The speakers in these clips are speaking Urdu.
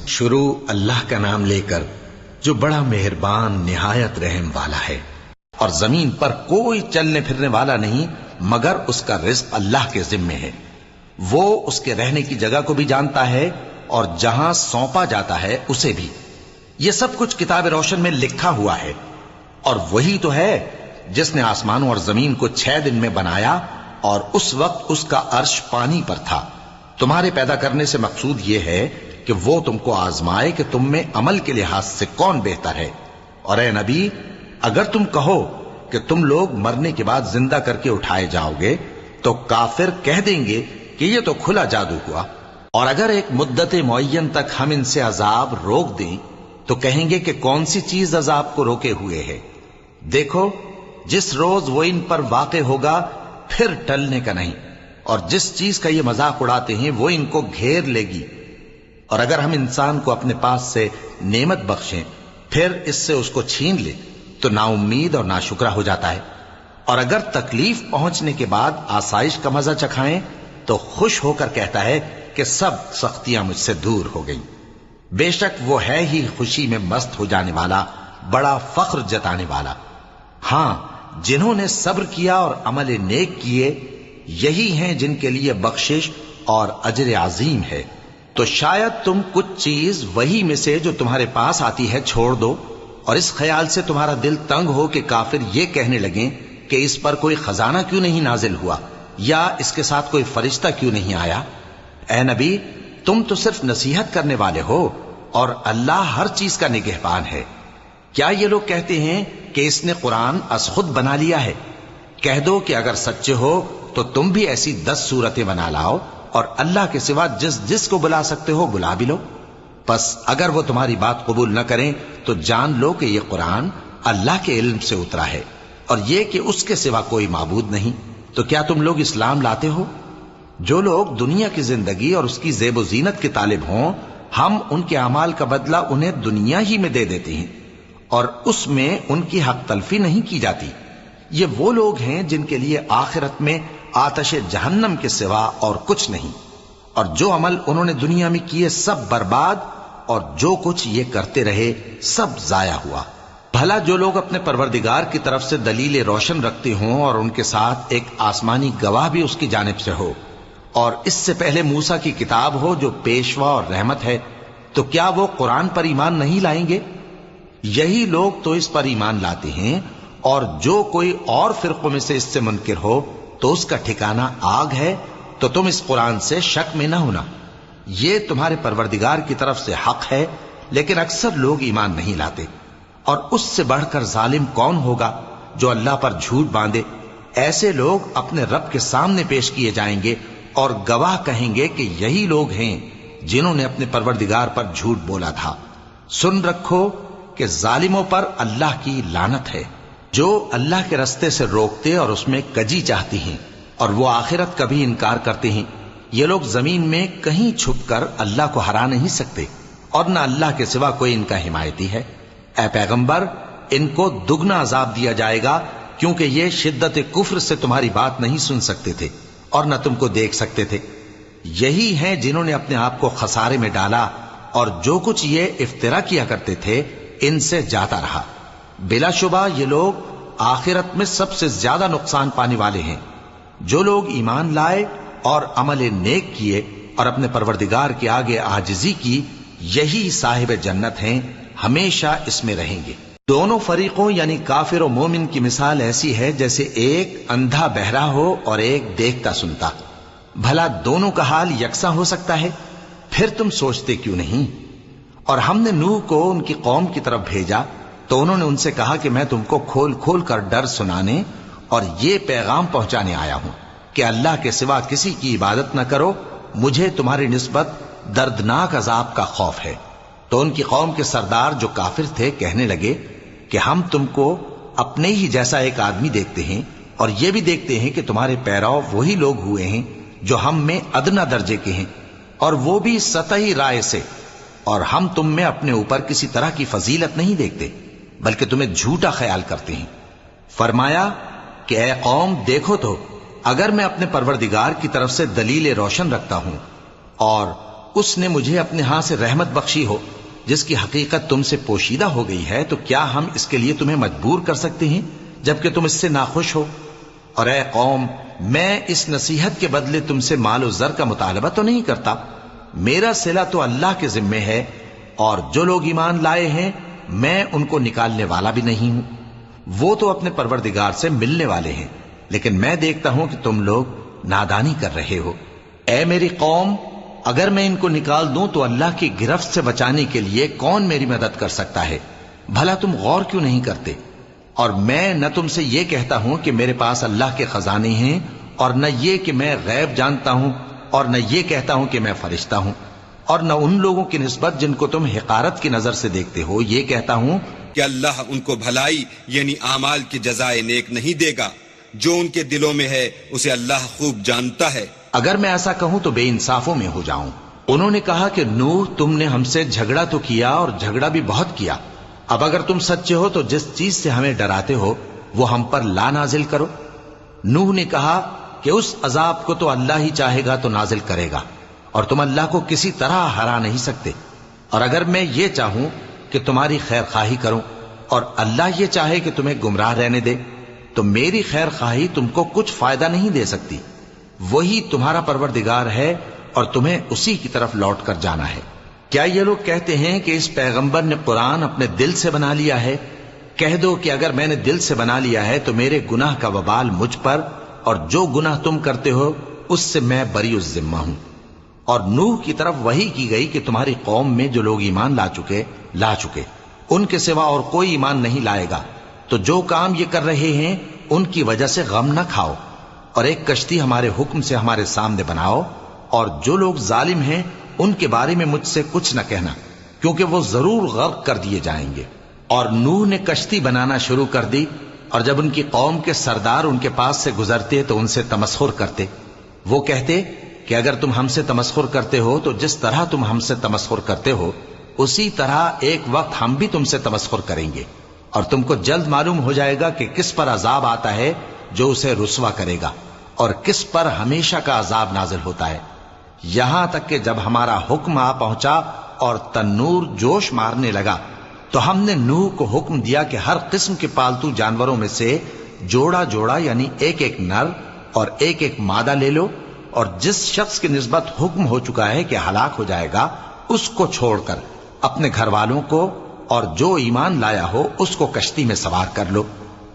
شروع اللہ کا نام لے کر جو بڑا مہربان نہایت رحم والا ہے۔ اور زمین پر کوئی چلنے پھرنے والا نہیں مگر اس کا رزق اللہ کے ذمے ہے۔ وہ اس کے رہنے کی جگہ کو بھی جانتا ہے اور جہاں سونپا جاتا ہے اسے بھی۔ یہ سب کچھ کتاب روشن میں لکھا ہوا ہے۔ اور وہی تو ہے جس نے آسمانوں اور زمین کو 6 دن میں بنایا، اور اس وقت اس کا عرش پانی پر تھا۔ تمہارے پیدا کرنے سے مقصود یہ ہے کہ وہ تم کو آزمائے کہ تم میں عمل کے لحاظ سے کون بہتر ہے۔ اور اے نبی، اگر تم کہو کہ تم لوگ مرنے کے بعد زندہ کر کے اٹھائے جاؤ گے تو کافر کہہ دیں گے کہ یہ تو کھلا جادو ہوا۔ اور اگر ایک مدت معین تک ہم ان سے عذاب روک دیں تو کہیں گے کہ کون سی چیز عذاب کو روکے ہوئے ہے۔ دیکھو، جس روز وہ ان پر واقع ہوگا پھر ٹلنے کا نہیں، اور جس چیز کا یہ مذاق اڑاتے ہیں وہ ان کو گھیر لے گی۔ اور اگر ہم انسان کو اپنے پاس سے نعمت بخشیں پھر اس سے اس کو چھین لے تو نا امید اور ناشکرا ہو جاتا ہے۔ اور اگر تکلیف پہنچنے کے بعد آسائش کا مزہ چکھائیں تو خوش ہو کر کہتا ہے کہ سب سختیاں مجھ سے دور ہو گئیں۔ بے شک وہ ہے ہی خوشی میں مست ہو جانے والا، بڑا فخر جتانے والا۔ ہاں، جنہوں نے صبر کیا اور عمل نیک کیے، یہی ہیں جن کے لیے بخشش اور اجر عظیم ہے۔ تو شاید تم کچھ چیز وہی میں سے جو تمہارے پاس آتی ہے چھوڑ دو، اور اس خیال سے تمہارا دل تنگ ہو کہ کافر یہ کہنے لگیں کہ اس پر کوئی خزانہ کیوں نہیں نازل ہوا، یا اس کے ساتھ کوئی فرشتہ کیوں نہیں آیا۔ اے نبی، تم تو صرف نصیحت کرنے والے ہو، اور اللہ ہر چیز کا نگہبان ہے۔ کیا یہ لوگ کہتے ہیں کہ اس نے قرآن از خود بنا لیا ہے؟ کہہ دو کہ اگر سچے ہو تو تم بھی ایسی 10 صورتیں بنا لاؤ، اور اللہ کے سوا جس جس کو بلا سکتے ہو بلا بھی لو۔ پس اگر وہ تمہاری بات قبول نہ کریں تو جان لو کہ یہ قرآن اللہ کے علم سے اترا ہے، اور یہ کہ اس کے سوا کوئی معبود نہیں۔ تو کیا تم لوگ اسلام لاتے ہو؟ جو لوگ دنیا کی زندگی اور اس کی زیب و زینت کے طالب ہوں، ہم ان کے اعمال کا بدلہ انہیں دنیا ہی میں دے دیتے ہیں، اور اس میں ان کی حق تلفی نہیں کی جاتی۔ یہ وہ لوگ ہیں جن کے لیے آخرت میں آتش جہنم کے سوا اور کچھ نہیں، اور جو عمل انہوں نے دنیا میں کیے سب برباد، اور جو کچھ یہ کرتے رہے سب ضائع ہوا۔ بھلا جو لوگ اپنے پروردگار کی طرف سے دلیل روشن رکھتے ہوں اور ان کے ساتھ ایک آسمانی گواہ بھی اس کی جانب سے ہو، اور اس سے پہلے موسیٰ کی کتاب ہو جو پیشوا اور رحمت ہے، تو کیا وہ قرآن پر ایمان نہیں لائیں گے؟ یہی لوگ تو اس پر ایمان لاتے ہیں، اور جو کوئی اور فرقوں میں سے اس سے منکر ہو تو اس کا ٹھکانہ آگ ہے۔ تو تم اس قرآن سے شک میں نہ ہونا، یہ تمہارے پروردگار کی طرف سے حق ہے، لیکن اکثر لوگ ایمان نہیں لاتے۔ اور اس سے بڑھ کر ظالم کون ہوگا جو اللہ پر جھوٹ باندھے؟ ایسے لوگ اپنے رب کے سامنے پیش کیے جائیں گے اور گواہ کہیں گے کہ یہی لوگ ہیں جنہوں نے اپنے پروردگار پر جھوٹ بولا تھا۔ سن رکھو کہ ظالموں پر اللہ کی لعنت ہے، جو اللہ کے رستے سے روکتے اور اس میں کجی چاہتی ہیں، اور وہ آخرت کا بھی انکار کرتے ہیں۔ یہ لوگ زمین میں کہیں چھپ کر اللہ کو ہرا نہیں سکتے، اور نہ اللہ کے سوا کوئی ان کا حمایتی ہے۔ اے پیغمبر، ان کو دگنا عذاب دیا جائے گا، کیونکہ یہ شدت کفر سے تمہاری بات نہیں سن سکتے تھے اور نہ تم کو دیکھ سکتے تھے۔ یہی ہیں جنہوں نے اپنے آپ کو خسارے میں ڈالا، اور جو کچھ یہ افترا کیا کرتے تھے ان سے جاتا رہا۔ بلا شبہ یہ لوگ آخرت میں سب سے زیادہ نقصان پانے والے ہیں۔ جو لوگ ایمان لائے اور عمل نیک کیے اور اپنے پروردگار کے آگے عاجزی کی، یہی صاحب جنت ہیں، ہمیشہ اس میں رہیں گے۔ دونوں فریقوں یعنی کافر و مومن کی مثال ایسی ہے جیسے ایک اندھا بہرا ہو اور ایک دیکھتا سنتا۔ بھلا دونوں کا حال یکساں ہو سکتا ہے؟ پھر تم سوچتے کیوں نہیں؟ اور ہم نے نوح کو ان کی قوم کی طرف بھیجا تو انہوں نے ان سے کہا کہ میں تم کو کھول کھول کر ڈر سنانے اور یہ پیغام پہنچانے آیا ہوں کہ اللہ کے سوا کسی کی عبادت نہ کرو، مجھے تمہاری نسبت دردناک عذاب کا خوف ہے۔ تو ان کی قوم کے سردار جو کافر تھے کہنے لگے کہ ہم تم کو اپنے ہی جیسا ایک آدمی دیکھتے ہیں، اور یہ بھی دیکھتے ہیں کہ تمہارے پیرو وہی لوگ ہوئے ہیں جو ہم میں ادنا درجے کے ہیں، اور وہ بھی سطحی رائے سے، اور ہم تم میں اپنے اوپر کسی طرح کی فضیلت نہیں دیکھتے بلکہ تمہیں جھوٹا خیال کرتے ہیں۔ فرمایا کہ اے قوم، دیکھو تو اگر میں اپنے پروردگار کی طرف سے دلیل روشن رکھتا ہوں اور اس نے مجھے اپنے ہاں سے رحمت بخشی ہو جس کی حقیقت تم سے پوشیدہ ہو گئی ہے، تو کیا ہم اس کے لیے تمہیں مجبور کر سکتے ہیں جبکہ تم اس سے ناخوش ہو؟ اور اے قوم، میں اس نصیحت کے بدلے تم سے مال و زر کا مطالبہ تو نہیں کرتا، میرا صلہ تو اللہ کے ذمے ہے، اور جو لوگ ایمان لائے ہیں میں ان کو نکالنے والا بھی نہیں ہوں، وہ تو اپنے پروردگار سے ملنے والے ہیں، لیکن میں دیکھتا ہوں کہ تم لوگ نادانی کر رہے ہو۔ اے میری قوم، اگر میں ان کو نکال دوں تو اللہ کی گرفت سے بچانے کے لیے کون میری مدد کر سکتا ہے؟ بھلا تم غور کیوں نہیں کرتے؟ اور میں نہ تم سے یہ کہتا ہوں کہ میرے پاس اللہ کے خزانے ہیں، اور نہ یہ کہ میں غیب جانتا ہوں، اور نہ یہ کہتا ہوں کہ میں فرشتہ ہوں، اور نہ ان لوگوں کی نسبت جن کو تم حقارت کی نظر سے دیکھتے ہو یہ کہتا ہوں کہ اللہ ان کو بھلائی یعنی اعمال کی جزائے نیک نہیں دے گا، جو ان کے دلوں میں ہے اسے اللہ خوب جانتا ہے۔ اگر میں ایسا کہوں تو بے انصافوں میں ہو جاؤں۔ انہوں نے کہا کہ نوح، تم نے ہم سے جھگڑا تو کیا اور جھگڑا بھی بہت کیا، اب اگر تم سچے ہو تو جس چیز سے ہمیں ڈراتے ہو وہ ہم پر لا نازل کرو۔ نوح نے کہا کہ اس عذاب کو تو اللہ ہی چاہے گا تو نازل کرے گا، اور تم اللہ کو کسی طرح ہرا نہیں سکتے، اور اگر میں یہ چاہوں کہ تمہاری خیر خواہی کروں اور اللہ یہ چاہے کہ تمہیں گمراہ رہنے دے تو میری خیر خواہی تم کو کچھ فائدہ نہیں دے سکتی۔ وہی تمہارا پروردگار ہے اور تمہیں اسی کی طرف لوٹ کر جانا ہے۔ کیا یہ لوگ کہتے ہیں کہ اس پیغمبر نے قرآن اپنے دل سے بنا لیا ہے؟ کہہ دو کہ اگر میں نے دل سے بنا لیا ہے تو میرے گناہ کا وبال مجھ پر، اور جو گناہ تم کرتے ہو اس سے میں بری الذمہ ہوں۔ اور نوح کی طرف وحی کی گئی کہ تمہاری قوم میں جو لوگ ایمان لا چکے ان کے سوا اور کوئی ایمان نہیں لائے گا، تو جو کام یہ کر رہے ہیں ان کی وجہ سے غم نہ کھاؤ، اور ایک کشتی ہمارے حکم سے ہمارے سامنے بناؤ، اور جو لوگ ظالم ہیں ان کے بارے میں مجھ سے کچھ نہ کہنا، کیونکہ وہ ضرور غرق کر دیے جائیں گے۔ اور نوح نے کشتی بنانا شروع کر دی، اور جب ان کی قوم کے سردار ان کے پاس سے گزرتے تو ان سے تمسخر کرتے۔ وہ کہتے کہ اگر تم ہم سے تمسخر کرتے ہو تو جس طرح تم ہم سے تمسخر کرتے ہو اسی طرح ایک وقت ہم بھی تم سے تمسخر کریں گے، اور تم کو جلد معلوم ہو جائے گا کہ کس پر عذاب آتا ہے جو اسے رسوا کرے گا، اور کس پر ہمیشہ کا عذاب نازل ہوتا ہے۔ یہاں تک کہ جب ہمارا حکم آ پہنچا اور تنور جوش مارنے لگا تو ہم نے نوح کو حکم دیا کہ ہر قسم کے پالتو جانوروں میں سے جوڑا جوڑا یعنی ایک ایک نر اور ایک ایک مادہ لے لو، اور جس شخص کی نسبت حکم ہو چکا ہے کہ ہلاک ہو جائے گا اس کو چھوڑ کر اپنے گھر والوں کو اور جو ایمان لایا ہو اس کو کشتی میں سوار کر لو۔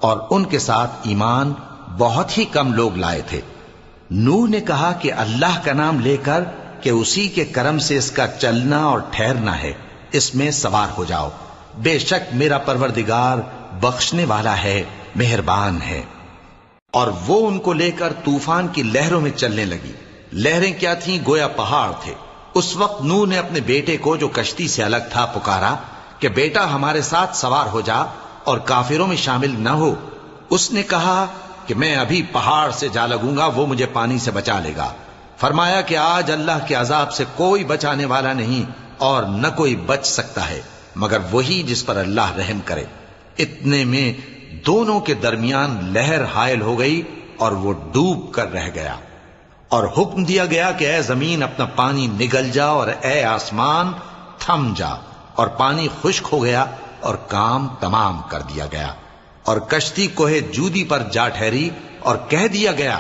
اور ان کے ساتھ ایمان بہت ہی کم لوگ لائے تھے۔ نوح نے کہا کہ اللہ کا نام لے کر کہ اسی کے کرم سے اس کا چلنا اور ٹھہرنا ہے، اس میں سوار ہو جاؤ، بے شک میرا پروردگار بخشنے والا ہے، مہربان ہے۔ اور وہ ان کو لے کر طوفان کی لہروں میں چلنے لگی۔ لہریں کیا تھیں؟ گویا پہاڑ تھے۔ اس وقت نوح نے اپنے بیٹے کو جو کشتی سے الگ تھا پکارا کہ بیٹا ہمارے ساتھ سوار ہو جا اور کافروں میں شامل نہ ہو۔ اس نے کہا کہ میں ابھی پہاڑ سے جا لگوں گا، وہ مجھے پانی سے بچا لے گا۔ فرمایا کہ آج اللہ کے عذاب سے کوئی بچانے والا نہیں اور نہ کوئی بچ سکتا ہے مگر وہی جس پر اللہ رحم کرے۔ اتنے میں دونوں کے درمیان لہر حائل ہو گئی اور وہ ڈوب کر رہ گیا، اور حکم دیا گیا کہ اے زمین اپنا پانی نگل جا، اور اے آسمان تھم جا، اور پانی خشک ہو گیا اور کام تمام کر دیا گیا، اور کشتی کوہ جودی پر جا ٹھہری، اور کہہ دیا گیا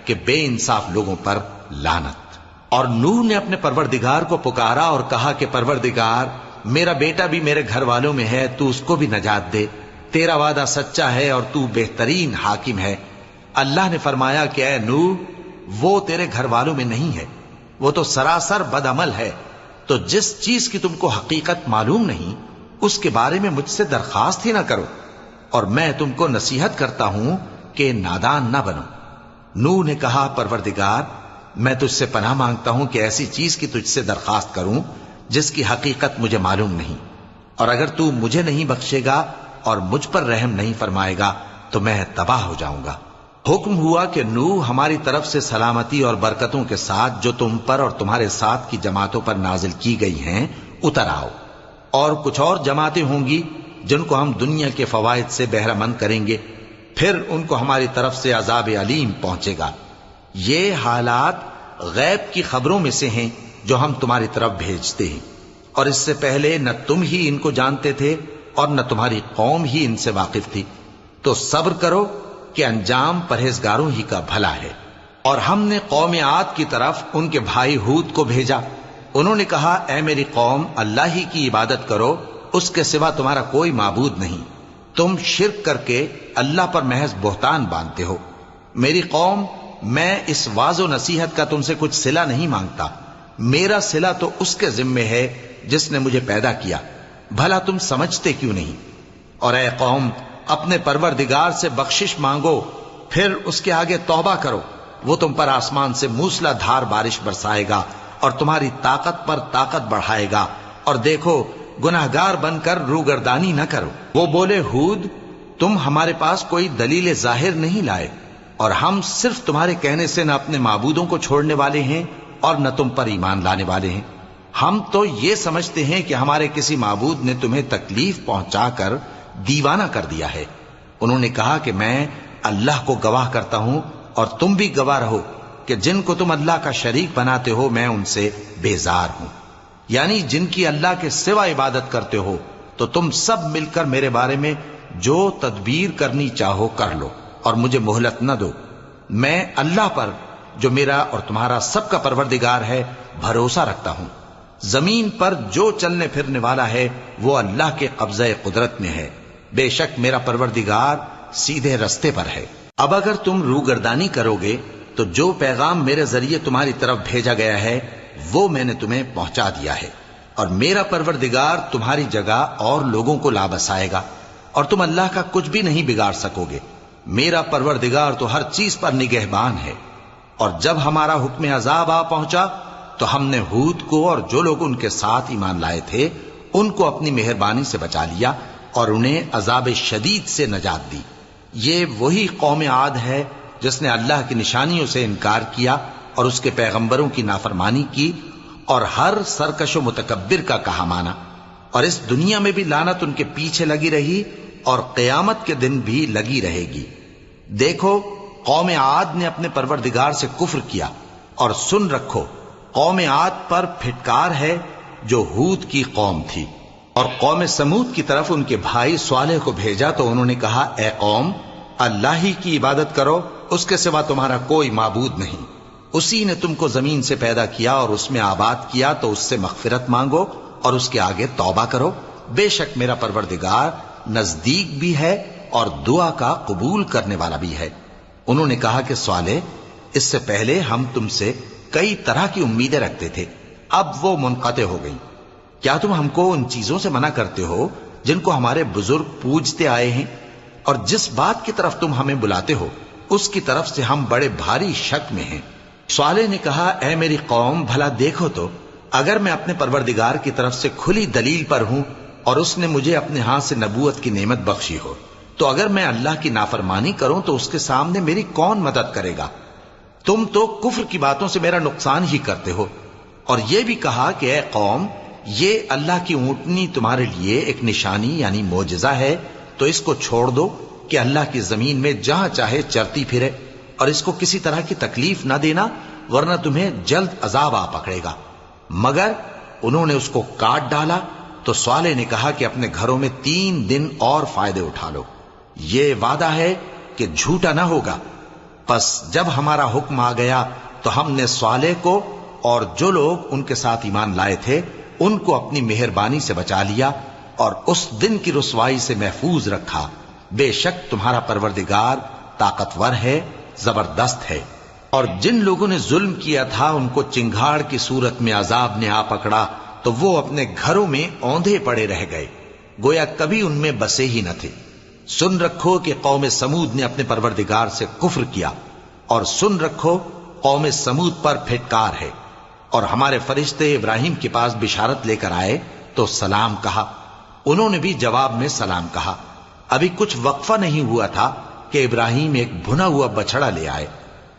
کہ بے انصاف لوگوں پر لعنت۔ اور نوح نے اپنے پروردگار کو پکارا اور کہا کہ پروردگار، میرا بیٹا بھی میرے گھر والوں میں ہے، تو اس کو بھی نجات دے، تیرا وعدہ سچا ہے اور تو بہترین حاکم ہے۔ اللہ نے فرمایا کہ اے نوح، وہ تیرے گھر والوں میں نہیں ہے، وہ تو سراسر بد عمل ہے، تو جس چیز کی تم کو حقیقت معلوم نہیں اس کے بارے میں مجھ سے درخواست ہی نہ کرو، اور میں تم کو نصیحت کرتا ہوں کہ نادان نہ بنو۔ نوح نے کہا پروردگار، میں تجھ سے پناہ مانگتا ہوں کہ ایسی چیز کی تجھ سے درخواست کروں جس کی حقیقت مجھے معلوم نہیں، اور اگر تو مجھے نہیں بخشے گا اور مجھ پر رحم نہیں فرمائے گا تو میں تباہ ہو جاؤں گا۔ حکم ہوا کہ نوح ہماری طرف سے سلامتی اور برکتوں کے ساتھ جو تم پر اور تمہارے ساتھ کی جماعتوں پر نازل کی گئی ہیں اتر آؤ، اور کچھ اور جماعتیں ہوں گی جن کو ہم دنیا کے فوائد سے بہرہ مند کریں گے، پھر ان کو ہماری طرف سے عذاب علیم پہنچے گا۔ یہ حالات غیب کی خبروں میں سے ہیں جو ہم تمہاری طرف بھیجتے ہیں، اور اس سے پہلے نہ تم ہی ان کو جانتے تھے اور نہ تمہاری قوم ہی ان سے واقف تھی، تو صبر کرو کہ انجام پرہیزگاروں ہی کا بھلا ہے۔ اور ہم نے قوم عاد کی طرف ان کے بھائی ہود کو بھیجا، انہوں نے کہا اے میری قوم، اللہ ہی کی عبادت کرو، اس کے سوا تمہارا کوئی معبود نہیں، تم شرک کر کے اللہ پر محض بہتان باندھتے ہو۔ میری قوم، میں اس واعظ و نصیحت کا تم سے کچھ صلہ نہیں مانگتا، میرا صلہ تو اس کے ذمے ہے جس نے مجھے پیدا کیا، بھلا تم سمجھتے کیوں نہیں؟ اور اے قوم، اپنے پروردگار سے بخشش مانگو، پھر اس کے آگے توبہ کرو، وہ تم پر آسمان سے موسلا دھار بارش برسائے گا اور تمہاری طاقت پر طاقت بڑھائے گا، اور دیکھو گناہگار بن کر روگردانی نہ کرو۔ وہ بولے ہود، تم ہمارے پاس کوئی دلیل ظاہر نہیں لائے، اور ہم صرف تمہارے کہنے سے نہ اپنے معبودوں کو چھوڑنے والے ہیں اور نہ تم پر ایمان لانے والے ہیں۔ ہم تو یہ سمجھتے ہیں کہ ہمارے کسی معبود نے تمہیں تکلیف پہنچا کر دیوانہ کر دیا ہے۔ انہوں نے کہا کہ میں اللہ کو گواہ کرتا ہوں اور تم بھی گواہ رہو کہ جن کو تم اللہ کا شریک بناتے ہو میں ان سے بیزار ہوں، یعنی جن کی اللہ کے سوا عبادت کرتے ہو، تو تم سب مل کر میرے بارے میں جو تدبیر کرنی چاہو کر لو اور مجھے مہلت نہ دو۔ میں اللہ پر جو میرا اور تمہارا سب کا پروردگار ہے بھروسہ رکھتا ہوں۔ زمین پر جو چلنے پھرنے والا ہے وہ اللہ کے قبضہ قدرت میں ہے، بے شک میرا پروردگار سیدھے رستے پر ہے۔ اب اگر تم روگردانی کرو گے تو جو پیغام میرے ذریعے تمہاری طرف بھیجا گیا ہے وہ میں نے تمہیں پہنچا دیا ہے، اور میرا پروردگار تمہاری جگہ اور لوگوں کو لا بسائے گا، اور تم اللہ کا کچھ بھی نہیں بگاڑ سکو گے۔ میرا پروردگار تو ہر چیز پر نگہبان ہے۔ اور جب ہمارا حکم عذاب آ پہنچا تو ہم نے ہود کو اور جو لوگ ان کے ساتھ ایمان لائے تھے ان کو اپنی مہربانی سے بچا لیا اور انہیں عذاب شدید سے نجات دی۔ یہ وہی قوم عاد ہے جس نے اللہ کی نشانیوں سے انکار کیا اور اس کے پیغمبروں کی نافرمانی کی اور ہر سرکش و متکبر کا کہا مانا، اور اس دنیا میں بھی لعنت ان کے پیچھے لگی رہی اور قیامت کے دن بھی لگی رہے گی۔ دیکھو قوم عاد نے اپنے پروردگار سے کفر کیا، اور سن رکھو قوم عاد پر پھٹکار ہے جو ہود کی قوم تھی۔ اور قوم سمود کی طرف ان کے بھائی صالح کو بھیجا تو انہوں نے کہا اے قوم، اللہ ہی کی عبادت کرو، اس کے سوا تمہارا کوئی معبود نہیں، اسی نے تم کو زمین سے پیدا کیا اور اس میں آباد کیا، تو اس سے مغفرت مانگو اور اس کے آگے توبہ کرو، بے شک میرا پروردگار نزدیک بھی ہے اور دعا کا قبول کرنے والا بھی ہے۔ انہوں نے کہا کہ صالح، اس سے پہلے ہم تم سے کئی طرح کی امیدیں رکھتے تھے، اب وہ منقطع ہو گئی۔ کیا تم ہم کو ان چیزوں سے منع کرتے ہو جن کو ہمارے بزرگ پوجتے آئے ہیں؟ اور جس بات کی طرف تم ہمیں بلاتے ہو اس کی طرف سے ہم بڑے بھاری شک میں ہیں۔ صالح نے کہا اے میری قوم، بھلا دیکھو تو اگر میں اپنے پروردگار کی طرف سے کھلی دلیل پر ہوں اور اس نے مجھے اپنے ہاتھ سے نبوت کی نعمت بخشی ہو، تو اگر میں اللہ کی نافرمانی کروں تو اس کے سامنے میری کون مدد کرے گا؟ تم تو کفر کی باتوں سے میرا نقصان ہی کرتے ہو۔ اور یہ بھی کہا کہ اے قوم، یہ اللہ کی اونٹنی تمہارے لیے ایک نشانی یعنی معجزہ ہے، تو اس کو چھوڑ دو کہ اللہ کی زمین میں جہاں چاہے چرتی پھرے، اور اس کو کسی طرح کی تکلیف نہ دینا ورنہ تمہیں جلد عذاب آ پکڑے گا۔ مگر انہوں نے اس کو کاٹ ڈالا تو صالح نے کہا کہ اپنے گھروں میں 3 دن اور فائدے اٹھا لو، یہ وعدہ ہے کہ جھوٹا نہ ہوگا۔ پس جب ہمارا حکم آ گیا تو ہم نے صالح کو اور جو لوگ ان کے ساتھ ایمان لائے تھے ان کو اپنی مہربانی سے بچا لیا اور اس دن کی رسوائی سے محفوظ رکھا، بے شک تمہارا پروردگار طاقتور ہے، زبردست ہے۔ اور جن لوگوں نے ظلم کیا تھا ان کو چنگھاڑ کی صورت میں عذاب نے آ پکڑا تو وہ اپنے گھروں میں اوندھے پڑے رہ گئے، گویا کبھی ان میں بسے ہی نہ تھے۔ سن رکھو کہ قوم سمود نے اپنے پروردگار سے کفر کیا، اور سن رکھو قوم سمود پر پھٹکار ہے۔ اور ہمارے فرشتے ابراہیم کے پاس بشارت لے کر آئے تو سلام کہا، انہوں نے بھی جواب میں سلام کہا۔ ابھی کچھ وقفہ نہیں ہوا تھا کہ ابراہیم ایک بھنا ہوا بچڑا لے آئے۔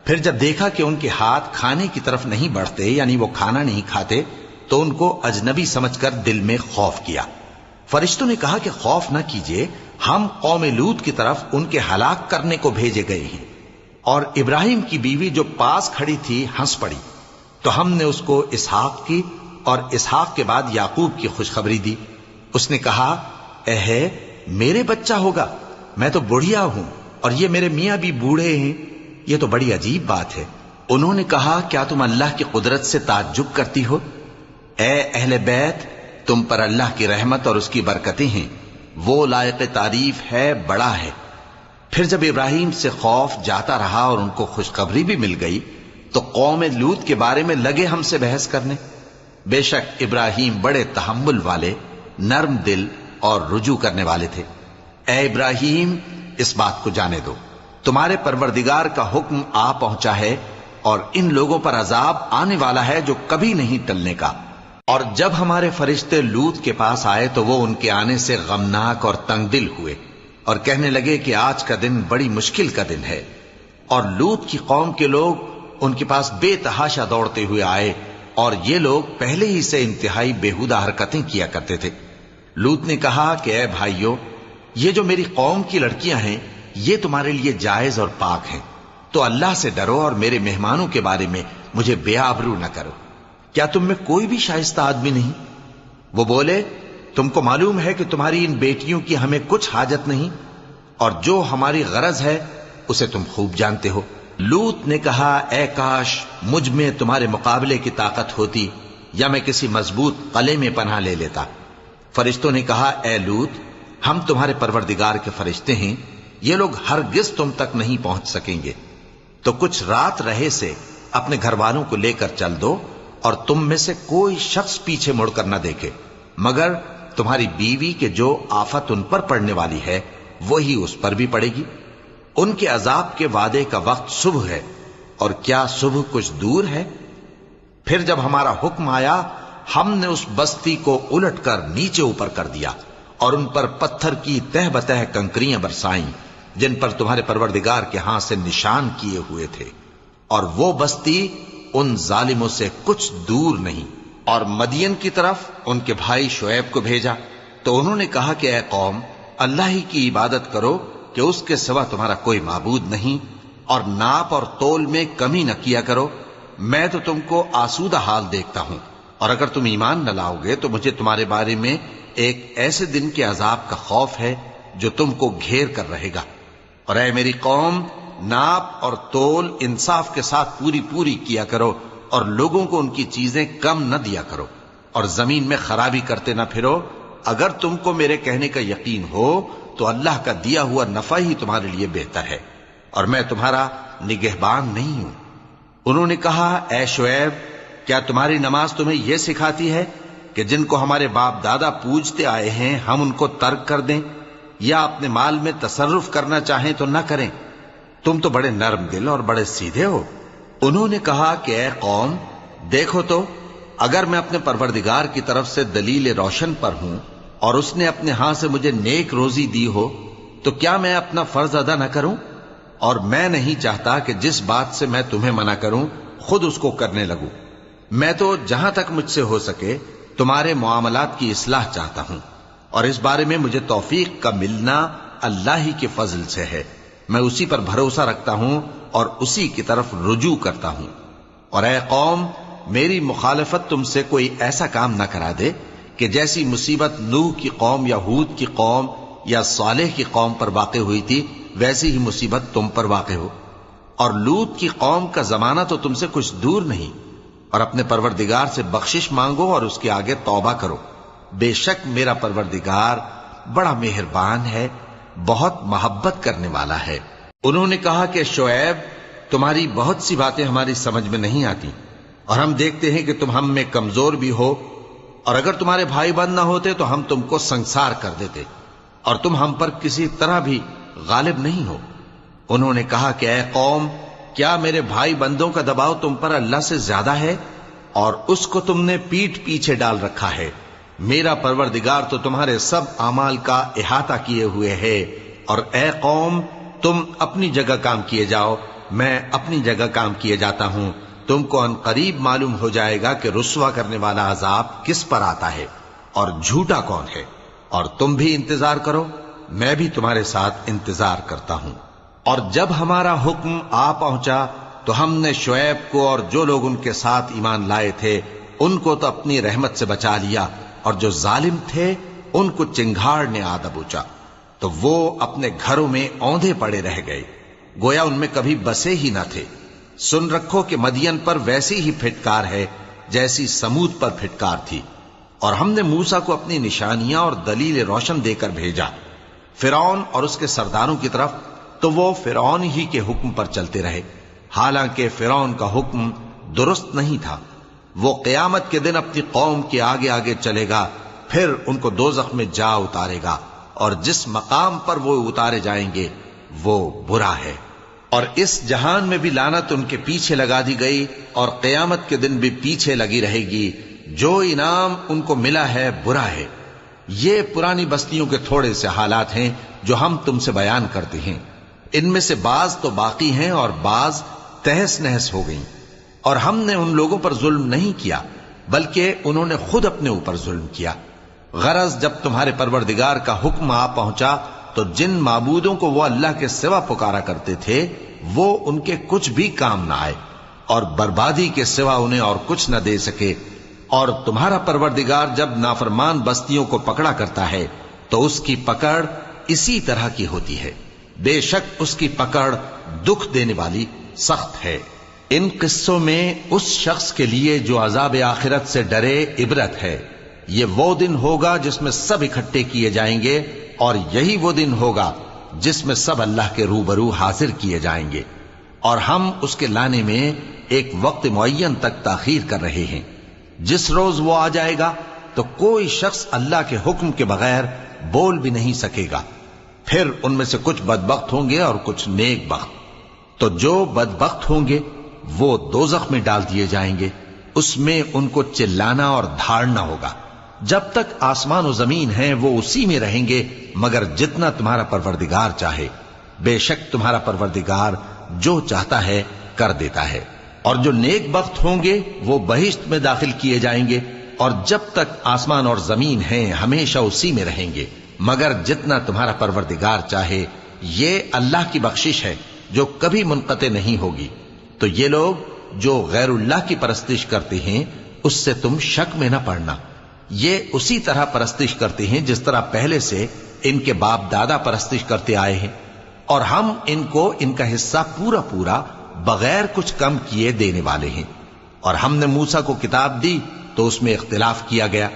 پھر جب دیکھا کہ ان کے ہاتھ کھانے کی طرف نہیں بڑھتے، یعنی وہ کھانا نہیں کھاتے، تو ان کو اجنبی سمجھ کر دل میں خوف کیا۔ فرشتوں نے کہا کہ خوف نہ کیجیے، ہم قوم لوط کی طرف ان کے ہلاک کرنے کو بھیجے گئے ہیں۔ اور ابراہیم کی بیوی جو پاس کھڑی تھی ہنس پڑی۔ تو ہم نے اس کو اسحاق کی اور اسحاق کے بعد یعقوب کی خوشخبری دی۔ اس نے کہا اے میرے بچہ ہوگا، میں تو بڑھیا ہوں اور یہ میرے میاں بھی بوڑھے ہیں، یہ تو بڑی عجیب بات ہے۔ انہوں نے کہا کیا تم اللہ کی قدرت سے تعجب کرتی ہو؟ اے اہل بیت، تم پر اللہ کی رحمت اور اس کی برکتیں ہیں، وہ لائق تعریف ہے، بڑا ہے۔ پھر جب ابراہیم سے خوف جاتا رہا اور ان کو خوشخبری بھی مل گئی تو قوم لوط کے بارے میں لگے ہم سے بحث کرنے۔ بے شک ابراہیم بڑے تحمل والے، نرم دل اور رجوع کرنے والے تھے۔ اے ابراہیم، اس بات کو جانے دو، تمہارے پروردگار کا حکم آ پہنچا ہے اور ان لوگوں پر عذاب آنے والا ہے جو کبھی نہیں ٹلنے کا۔ اور جب ہمارے فرشتے لوط کے پاس آئے تو وہ ان کے آنے سے غمناک اور تنگ دل ہوئے اور کہنے لگے کہ آج کا دن بڑی مشکل کا دن ہے۔ اور لوط کی قوم کے لوگ ان کے پاس بے تحاشا دوڑتے ہوئے آئے اور یہ لوگ پہلے ہی سے انتہائی بیہودہ حرکتیں کیا کرتے تھے۔ لوط نے کہا کہ اے بھائیو، یہ جو میری قوم کی لڑکیاں ہیں یہ تمہارے لیے جائز اور پاک ہیں، تو اللہ سے ڈرو اور میرے مہمانوں کے بارے میں مجھے بے آبرو نہ کرو۔ کیا تم میں کوئی بھی شائستہ آدمی نہیں؟ وہ بولے تم کو معلوم ہے کہ تمہاری ان بیٹیوں کی ہمیں کچھ حاجت نہیں، اور جو ہماری غرض ہے اسے تم خوب جانتے ہو۔ لوط نے کہا اے کاش مجھ میں تمہارے مقابلے کی طاقت ہوتی یا میں کسی مضبوط قلعے میں پناہ لے لیتا۔ فرشتوں نے کہا اے لوط، ہم تمہارے پروردگار کے فرشتے ہیں، یہ لوگ ہرگز تم تک نہیں پہنچ سکیں گے، تو کچھ رات رہے سے اپنے گھر والوں کو لے کر چل دو، اور تم میں سے کوئی شخص پیچھے مڑ کر نہ دیکھے مگر تمہاری بیوی کے جو آفت ان پر پڑنے والی ہے وہی اس پر بھی پڑے گی۔ ان کے عذاب کے وعدے کا وقت صبح ہے، اور کیا صبح کچھ دور ہے؟ پھر جب ہمارا حکم آیا ہم نے اس بستی کو الٹ کر نیچے اوپر کر دیا اور ان پر پتھر کی تہ بتہ کنکریاں برسائیں جن پر تمہارے پروردگار کے ہاں سے نشان کیے ہوئے تھے، اور وہ بستی ان ظالموں سے کچھ دور نہیں۔ اور مدین کی طرف ان کے بھائی شعیب کو بھیجا تو انہوں نے کہا کہ اے قوم، اللہ ہی کی عبادت کرو کہ اس کے سوا تمہارا کوئی معبود نہیں، اور ناپ اور تول میں کمی نہ کیا کرو، میں تو تم کو آسودہ حال دیکھتا ہوں، اور اگر تم ایمان نہ لاؤ گے تو مجھے تمہارے بارے میں ایک ایسے دن کے عذاب کا خوف ہے جو تم کو گھیر کر رہے گا۔ اور اے میری قوم، ناپ اور تول انصاف کے ساتھ پوری کیا کرو، اور لوگوں کو ان کی چیزیں کم نہ دیا کرو، اور زمین میں خرابی کرتے نہ پھرو۔ اگر تم کو میرے کہنے کا یقین ہو تو اللہ کا دیا ہوا نفع ہی تمہارے لیے بہتر ہے، اور میں تمہارا نگہبان نہیں ہوں۔ انہوں نے کہا اے شعیب، کیا تمہاری نماز تمہیں یہ سکھاتی ہے کہ جن کو ہمارے باپ دادا پوجتے آئے ہیں ہم ان کو ترک کر دیں، یا اپنے مال میں تصرف کرنا چاہیں تو نہ کریں؟ تم تو بڑے نرم دل اور بڑے سیدھے ہو۔ انہوں نے کہا کہ اے قوم، دیکھو تو اگر میں اپنے پروردگار کی طرف سے دلیل روشن پر ہوں اور اس نے اپنے ہاں سے مجھے نیک روزی دی ہو تو کیا میں اپنا فرض ادا نہ کروں؟ اور میں نہیں چاہتا کہ جس بات سے میں تمہیں منع کروں خود اس کو کرنے لگوں۔ میں تو جہاں تک مجھ سے ہو سکے تمہارے معاملات کی اصلاح چاہتا ہوں، اور اس بارے میں مجھے توفیق کا ملنا اللہ ہی کے فضل سے ہے۔ میں اسی پر بھروسہ رکھتا ہوں اور اسی کی طرف رجوع کرتا ہوں۔ اور اے قوم، میری مخالفت تم سے کوئی ایسا کام نہ کرا دے کہ جیسی مصیبت نوح کی قوم یا ہود کی قوم یا صالح کی قوم پر واقع ہوئی تھی ویسی ہی مصیبت تم پر واقع ہو۔ اور لوط کی قوم کا زمانہ تو تم سے کچھ دور نہیں، اور اپنے پروردگار سے بخشش مانگو اور اس کے آگے توبہ کرو، بے شک میرا پروردگار بڑا مہربان ہے، بہت محبت کرنے والا ہے۔ انہوں نے کہا کہ شعیب، تمہاری بہت سی باتیں ہماری سمجھ میں نہیں آتی، اور ہم دیکھتے ہیں کہ تم ہم میں کمزور بھی ہو، اور اگر تمہارے بھائی بند نہ ہوتے تو ہم تم کو سنسار کر دیتے، اور تم ہم پر کسی طرح بھی غالب نہیں ہو۔ انہوں نے کہا کہ اے قوم، کیا میرے بھائی بندوں کا دباؤ تم پر اللہ سے زیادہ ہے، اور اس کو تم نے پیٹھ پیچھے ڈال رکھا ہے؟ میرا پروردگار تو تمہارے سب اعمال کا احاطہ کیے ہوئے ہے۔ اور اے قوم، تم اپنی جگہ کام کیے جاؤ، میں اپنی جگہ کام کیے جاتا ہوں۔ تم کو ان قریب معلوم ہو جائے گا کہ رسوا کرنے والا عذاب کس پر آتا ہے اور جھوٹا کون ہے، اور تم بھی انتظار کرو، میں بھی تمہارے ساتھ انتظار کرتا ہوں۔ اور جب ہمارا حکم آ پہنچا تو ہم نے شعیب کو اور جو لوگ ان کے ساتھ ایمان لائے تھے ان کو تو اپنی رحمت سے بچا لیا، اور جو ظالم تھے ان کو چنگھاڑ نے آ دبوچا، تو وہ اپنے گھروں میں اوندھے پڑے رہ گئے، گویا ان میں کبھی بسے ہی نہ تھے۔ سن رکھو کہ مدین پر ویسی ہی پھٹکار ہے جیسی سمود پر پھٹکار تھی، اور ہم نے موسیٰ کو اپنی نشانیاں اور دلیل روشن دے کر بھیجا فرعون اور اس کے سرداروں کی طرف، تو وہ فرعون ہی کے حکم پر چلتے رہے، حالانکہ فرعون کا حکم درست نہیں تھا۔ وہ قیامت کے دن اپنی قوم کے آگے آگے چلے گا، پھر ان کو دوزخ میں جا اتارے گا، اور جس مقام پر وہ اتارے جائیں گے وہ برا ہے۔ اور اس جہان میں بھی لعنت ان کے پیچھے لگا دی گئی، اور قیامت کے دن بھی پیچھے لگی رہے گی۔ جو انعام ان کو ملا ہے برا ہے۔ یہ پرانی بستیوں کے تھوڑے سے حالات ہیں جو ہم تم سے بیان کرتے ہیں، ان میں سے بعض تو باقی ہیں اور بعض تہس نہس ہو گئیں۔ اور ہم نے ان لوگوں پر ظلم نہیں کیا بلکہ انہوں نے خود اپنے اوپر ظلم کیا۔ غرض جب تمہارے پروردگار کا حکم آ پہنچا تو جن معبودوں کو وہ اللہ کے سوا پکارا کرتے تھے وہ ان کے کچھ بھی کام نہ آئے، اور بربادی کے سوا انہیں اور کچھ نہ دے سکے۔ اور تمہارا پروردگار جب نافرمان بستیوں کو پکڑا کرتا ہے تو اس کی پکڑ اسی طرح کی ہوتی ہے، بے شک اس کی پکڑ دکھ دینے والی سخت ہے۔ ان قصوں میں اس شخص کے لیے جو عذاب آخرت سے ڈرے عبرت ہے۔ یہ وہ دن ہوگا جس میں سب اکٹھے کیے جائیں گے، اور یہی وہ دن ہوگا جس میں سب اللہ کے روبرو حاضر کیے جائیں گے، اور ہم اس کے لانے میں ایک وقت معین تک تاخیر کر رہے ہیں۔ جس روز وہ آ جائے گا تو کوئی شخص اللہ کے حکم کے بغیر بول بھی نہیں سکے گا۔ پھر ان میں سے کچھ بدبخت ہوں گے اور کچھ نیک بخت۔ تو جو بدبخت ہوں گے وہ دوزخ میں ڈال دیے جائیں گے، اس میں ان کو چلانا اور دھاڑنا ہوگا۔ جب تک آسمان و زمین ہیں وہ اسی میں رہیں گے مگر جتنا تمہارا پروردگار چاہے، بے شک تمہارا پروردگار جو چاہتا ہے کر دیتا ہے۔ اور جو نیک بخت ہوں گے وہ بہشت میں داخل کیے جائیں گے، اور جب تک آسمان اور زمین ہیں ہمیشہ اسی میں رہیں گے مگر جتنا تمہارا پروردگار چاہے۔ یہ اللہ کی بخشش ہے جو کبھی منقطع نہیں ہوگی۔ تو یہ لوگ جو غیر اللہ کی پرستش کرتے ہیں اس سے تم شک میں نہ پڑنا، یہ اسی طرح پرستش کرتے ہیں جس طرح پہلے سے ان کے باپ دادا پرستش کرتے آئے ہیں، اور ہم ان کو ان کا حصہ پورا پورا بغیر کچھ کم کیے دینے والے ہیں۔ اور ہم نے موسیٰ کو کتاب دی تو اس میں اختلاف کیا گیا،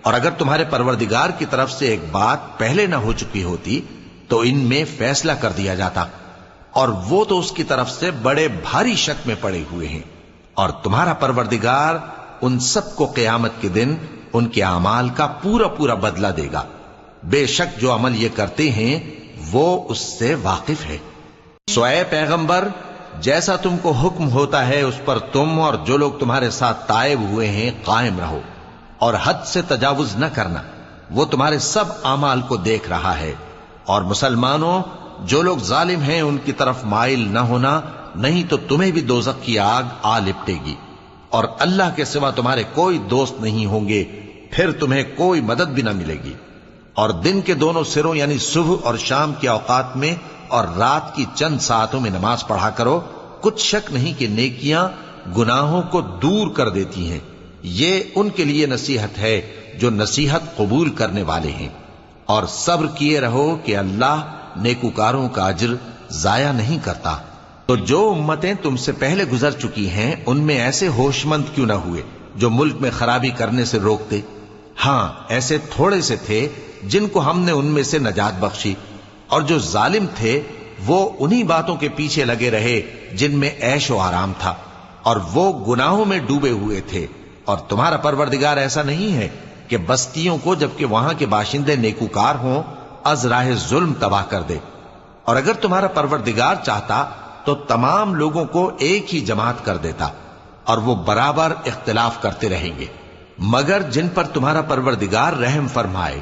اور اگر تمہارے پروردگار کی طرف سے ایک بات پہلے نہ ہو چکی ہوتی تو ان میں فیصلہ کر دیا جاتا، اور وہ تو اس کی طرف سے بڑے بھاری شک میں پڑے ہوئے ہیں۔ اور تمہارا پروردگار ان سب کو قیامت کے دن ان کے اعمال کا پورا پورا بدلہ دے گا، بے شک جو عمل یہ کرتے ہیں وہ اس سے واقف ہے۔ سو اے پیغمبر، جیسا تم کو حکم ہوتا ہے اس پر تم اور جو لوگ تمہارے ساتھ تائب ہوئے ہیں قائم رہو، اور حد سے تجاوز نہ کرنا، وہ تمہارے سب اعمال کو دیکھ رہا ہے۔ اور مسلمانوں، جو لوگ ظالم ہیں ان کی طرف مائل نہ ہونا، نہیں تو تمہیں بھی دوزخ کی آگ آ لپٹے گی، اور اللہ کے سوا تمہارے کوئی دوست نہیں ہوں گے، پھر تمہیں کوئی مدد بھی نہ ملے گی۔ اور دن کے دونوں سروں یعنی صبح اور شام کے اوقات میں اور رات کی چند ساعتوں میں نماز پڑھا کرو، کچھ شک نہیں کہ نیکیاں گناہوں کو دور کر دیتی ہیں۔ یہ ان کے لیے نصیحت ہے جو نصیحت قبول کرنے والے ہیں۔ اور صبر کیے رہو کہ اللہ نیکوکاروں کا اجر ضائع نہیں کرتا۔ تو جو امتیں تم سے پہلے گزر چکی ہیں ان میں ایسے ہوش مند کیوں نہ ہوئے جو ملک میں خرابی کرنے سے روکتے؟ ہاں، ایسے تھوڑے سے تھے جن کو ہم نے ان میں سے نجات بخشی، اور جو ظالم تھے وہ انہی باتوں کے پیچھے لگے رہے جن میں عیش و آرام تھا، اور وہ گناہوں میں ڈوبے ہوئے تھے۔ اور تمہارا پروردگار ایسا نہیں ہے کہ بستیوں کو جبکہ وہاں کے باشندے نیکوکار ہوں از راہ ظلم تباہ کر دے۔ اور اگر تمہارا پروردگار چاہتا تو تمام لوگوں کو ایک ہی جماعت کر دیتا، اور وہ برابر اختلاف کرتے رہیں گے، مگر جن پر تمہارا پروردگار رحم فرمائے،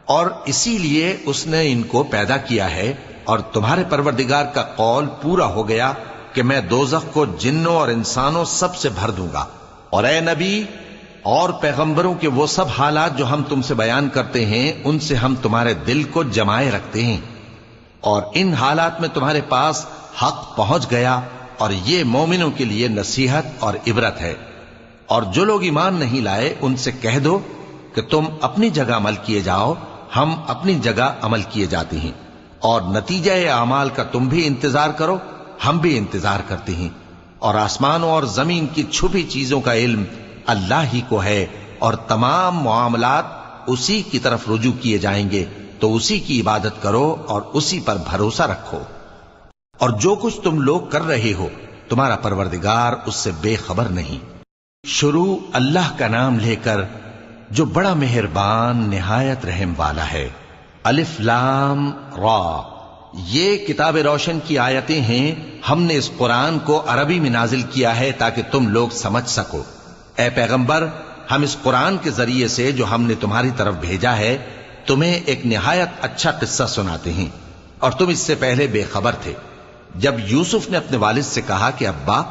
اور اسی لیے اس نے ان کو پیدا کیا ہے۔ اور تمہارے پروردگار کا قول پورا ہو گیا کہ میں دوزخ کو جنوں اور انسانوں سب سے بھر دوں گا۔ اور اے نبی اور پیغمبروں کے وہ سب حالات جو ہم تم سے بیان کرتے ہیں ان سے ہم تمہارے دل کو جمائے رکھتے ہیں، اور ان حالات میں تمہارے پاس حق پہنچ گیا اور یہ مومنوں کے لیے نصیحت اور عبرت ہے۔ اور جو لوگ ایمان نہیں لائے ان سے کہہ دو کہ تم اپنی جگہ عمل کیے جاؤ، ہم اپنی جگہ عمل کیے جاتے ہیں، اور نتیجہ اعمال کا تم بھی انتظار کرو، ہم بھی انتظار کرتے ہیں۔ اور آسمانوں اور زمین کی چھپی چیزوں کا علم اللہ ہی کو ہے، اور تمام معاملات اسی کی طرف رجوع کیے جائیں گے، تو اسی کی عبادت کرو اور اسی پر بھروسہ رکھو۔ اور جو کچھ تم لوگ کر رہے ہو تمہارا پروردگار اس سے بے خبر نہیں۔ شروع اللہ کا نام لے کر جو بڑا مہربان نہایت رحم والا ہے۔ الف لام را، یہ کتاب روشن کی آیتیں ہیں۔ ہم نے اس قرآن کو عربی میں نازل کیا ہے تاکہ تم لوگ سمجھ سکو۔ اے پیغمبر، ہم اس قرآن کے ذریعے سے جو ہم نے تمہاری طرف بھیجا ہے تمہیں ایک نہایت اچھا قصہ سناتے ہیں، اور تم اس سے پہلے بے خبر تھے۔ جب یوسف نے اپنے والد سے کہا کہ ابا،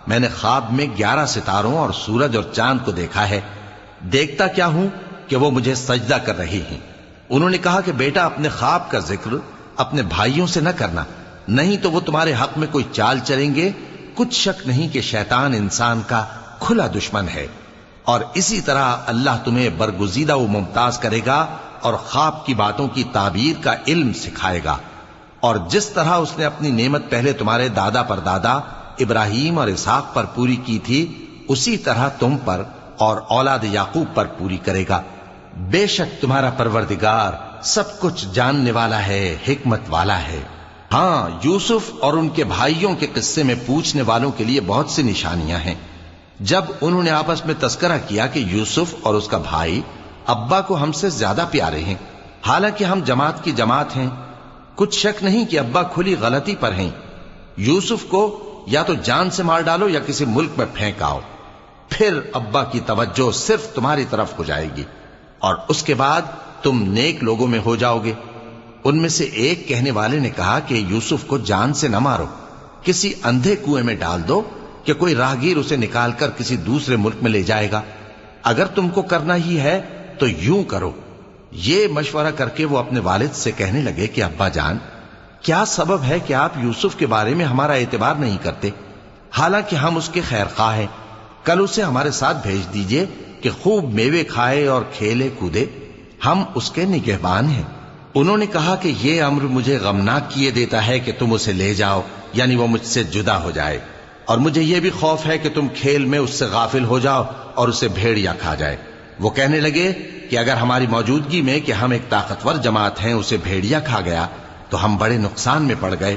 میں نے خواب میں 11 ستاروں اور سورج اور چاند کو دیکھا ہے، دیکھتا کیا ہوں کہ وہ مجھے سجدہ کر رہی ہیں۔ انہوں نے کہا کہ بیٹا، اپنے خواب کا ذکر اپنے بھائیوں سے نہ کرنا، نہیں تو وہ تمہارے حق میں کوئی چال چلیں گے۔ کچھ شک نہیں کہ شیطان انسان کا کھلا دشمن ہے، اور اسی طرح اللہ تمہیں برگزیدہ و ممتاز کرے گا اور خواب کی باتوں کی تعبیر کا علم سکھائے گا۔ اور جس طرح اس نے اپنی نعمت پہلے تمہارے دادا پر دادا ابراہیم اور اسحاق پر پوری کی تھی، اسی طرح تم پر اور اولاد یعقوب پر پوری کرے گا۔ بے شک تمہارا پروردگار سب کچھ جاننے والا ہے، حکمت والا ہے۔ ہاں، یوسف اور ان کے بھائیوں کے قصے میں پوچھنے والوں کے لیے بہت سی نشانیاں ہیں۔ جب انہوں نے آپس میں تذکرہ کیا کہ یوسف اور اس کا بھائی ابا کو ہم سے زیادہ پیارے ہیں، حالانکہ ہم جماعت کی جماعت ہیں، کچھ شک نہیں کہ ابا کھلی غلطی پر ہیں۔ یوسف کو یا تو جان سے مار ڈالو یا کسی ملک میں پھینک آؤ، پھر ابا کی توجہ صرف تمہاری طرف ہو جائے گی، اور اس کے بعد تم نیک لوگوں میں ہو جاؤ گے۔ ان میں سے ایک کہنے والے نے کہا کہ یوسف کو جان سے نہ مارو، کسی اندھے کنویں میں ڈال دو کہ کوئی راہگیر اسے نکال کر کسی دوسرے ملک میں لے جائے گا۔ اگر تم کو کرنا ہی ہے تو یوں کرو۔ یہ مشورہ کر کے وہ اپنے والد سے کہنے لگے کہ ابا جان، کیا سبب ہے کہ آپ یوسف کے بارے میں ہمارا اعتبار نہیں کرتے، حالانکہ ہم اس کے خیر خواہ ہیں؟ کل اسے ہمارے ساتھ بھیج دیجئے کہ خوب میوے کھائے اور کھیلے کودے، ہم اس کے نگہبان ہیں۔ انہوں نے کہا کہ یہ امر مجھے غمناک کیے دیتا ہے کہ تم اسے لے جاؤ، یعنی وہ مجھ سے جدا ہو جائے، اور مجھے یہ بھی خوف ہے کہ تم کھیل میں اس سے غافل ہو جاؤ اور اسے بھیڑیا کھا جائے۔ وہ کہنے لگے کہ اگر ہماری موجودگی میں کہ ہم ایک طاقتور جماعت ہیں اسے بھیڑیا کھا گیا تو ہم بڑے نقصان میں پڑ گئے۔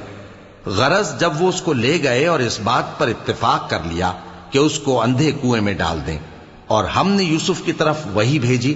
غرض جب وہ اس کو لے گئے اور اس بات پر اتفاق کر لیا کہ اس کو اندھے کنویں میں ڈال دیں، اور ہم نے یوسف کی طرف وحی بھیجی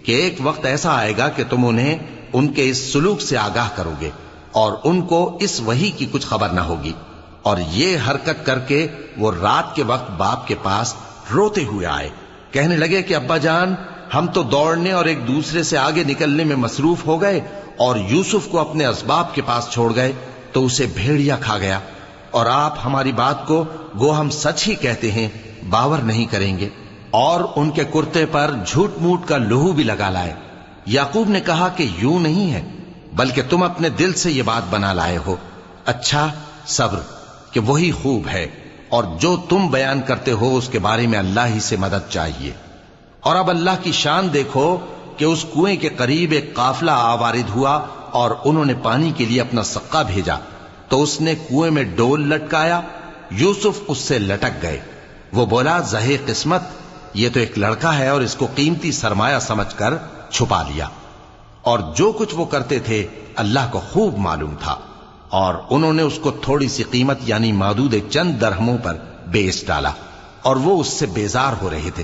کہ ایک وقت ایسا آئے گا کہ تم انہیں ان کے اس سلوک سے آگاہ کرو گے، اور ان کو اس وحی کی کچھ خبر نہ ہوگی۔ اور یہ حرکت کر کے وہ رات کے وقت باپ کے پاس روتے ہوئے آئے، کہنے لگے کہ ابا جان، ہم تو دوڑنے اور ایک دوسرے سے آگے نکلنے میں مصروف ہو گئے اور یوسف کو اپنے اسباب کے پاس چھوڑ گئے تو اسے بھیڑیا کھا گیا، اور آپ ہماری بات کو گو ہم سچ ہی کہتے ہیں باور نہیں کریں گے۔ اور ان کے کرتے پر جھوٹ موٹ کا لہو بھی لگا لائے۔ یعقوب نے کہا کہ یوں نہیں ہے، بلکہ تم اپنے دل سے یہ بات بنا لائے ہو۔ اچھا، صبر کہ وہی خوب ہے، اور جو تم بیان کرتے ہو اس کے بارے میں اللہ ہی سے مدد چاہیے۔ اور اب اللہ کی شان دیکھو کہ اس کنویں کے قریب ایک قافلہ آوارد ہوا اور انہوں نے پانی کے لیے اپنا سقا بھیجا، تو اس نے کنویں میں ڈول لٹکایا، یوسف اس سے لٹک گئے۔ وہ بولا، زہے قسمت، یہ تو ایک لڑکا ہے، اور اس کو قیمتی سرمایہ سمجھ کر چھپا لیا۔ اور جو کچھ وہ کرتے تھے اللہ کو خوب معلوم تھا، اور انہوں نے اس کو تھوڑی سی قیمت یعنی معدود چند درہموں پر بیچ ڈالا، اور وہ اس سے بیزار ہو رہے تھے۔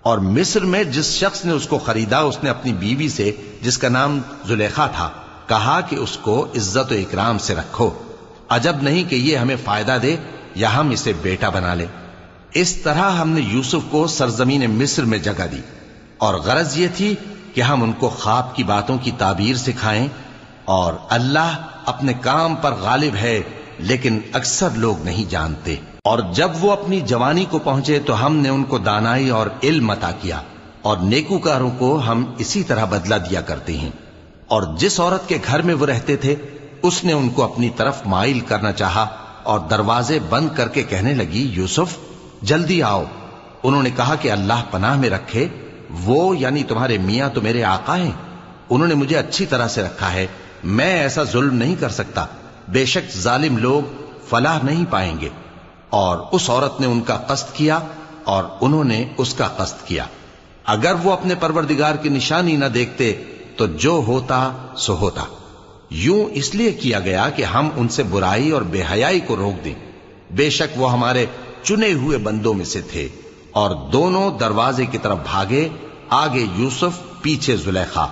اور مصر میں جس شخص نے اس کو خریدا، اس نے اپنی بیوی سے جس کا نام زلیخا تھا کہا کہ اس کو عزت و اکرام سے رکھو، عجب نہیں کہ یہ ہمیں فائدہ دے یا ہم اسے بیٹا بنا لیں۔ اس طرح ہم نے یوسف کو سرزمین مصر میں جگہ دی، اور غرض یہ تھی کہ ہم ان کو خواب کی باتوں کی تعبیر سکھائیں، اور اللہ اپنے کام پر غالب ہے لیکن اکثر لوگ نہیں جانتے۔ اور جب وہ اپنی جوانی کو پہنچے تو ہم نے ان کو دانائی اور علم عطا کیا، اور نیکوکاروں کو ہم اسی طرح بدلہ دیا کرتے ہیں۔ اور جس عورت کے گھر میں وہ رہتے تھے اس نے ان کو اپنی طرف مائل کرنا چاہا، اور دروازے بند کر کے کہنے لگی یوسف جلدی آؤ۔ انہوں نے کہا کہ اللہ پناہ میں رکھے، وہ یعنی تمہارے میاں تو میرے آقا ہیں، انہوں نے مجھے اچھی طرح سے رکھا ہے، میں ایسا ظلم نہیں کر سکتا، بے شک ظالم لوگ فلاح نہیں پائیں گے۔ اور اس عورت نے ان کا قصد کیا اور انہوں نے اس کا قصد کیا۔ اگر وہ اپنے پروردگار کی نشانی نہ دیکھتے تو جو ہوتا سو ہوتا۔ یوں اس لیے کیا گیا کہ ہم ان سے برائی اور بے حیائی کو روک دیں، بے شک وہ ہمارے چنے ہوئے بندوں میں سے تھے۔ اور دونوں دروازے کی طرف بھاگے، آگے یوسف پیچھے زلیخا،